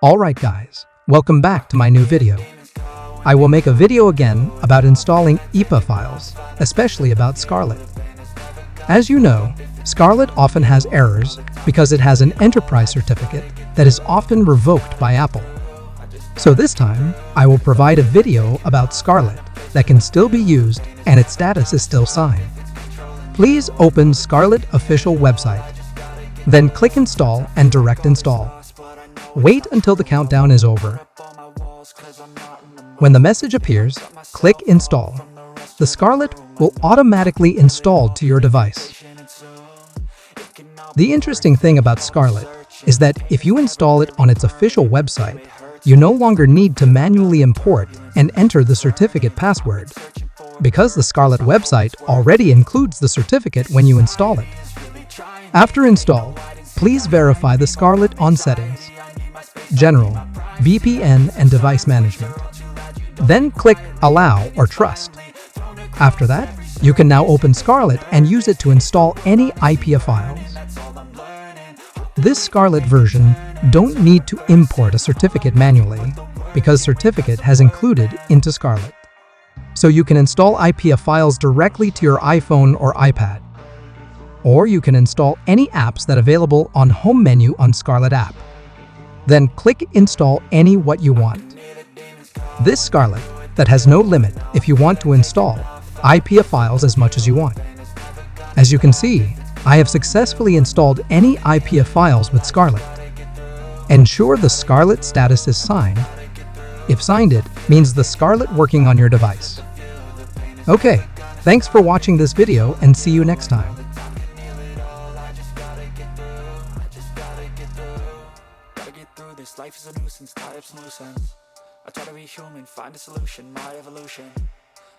Alright guys, welcome back to my new video. I will make a video again about installing IPA files, especially about Scarlet. As you know, Scarlet often has errors because it has an enterprise certificate that is often revoked by Apple. So this time, I will provide a video about Scarlet that can still be used and its status is still signed. Please open Scarlet official website. Then click Install and direct install. Wait until the countdown is over. When the message appears, click Install. The Scarlet will automatically install to your device. The interesting thing about Scarlet is that if you install it on its official website, you no longer need to manually import and enter the certificate password, because the Scarlet website already includes the certificate when you install it. After install, please verify the Scarlet on Settings, General, VPN and Device Management. Then click Allow or Trust. After that, you can now open Scarlet and use it to install any IPA files. This Scarlet version don't need to import a certificate manually because certificate has included into Scarlet. So you can install IPA files directly to your iPhone or iPad. Or you can install any apps that are available on Home menu on Scarlet app. Then click Install any what you want. This Scarlet that has no limit if you want to install IPA files as much as you want. As you can see, I have successfully installed any IPA files with Scarlet. Ensure the Scarlet status is signed. If signed, it means the Scarlet working on your device. Okay, thanks for watching this video and see you next time. Life is a nuisance, tied up some loose ends. I try to be human, find a solution, my evolution.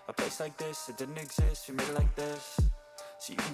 A place like this, it didn't exist, we made it like this. So you can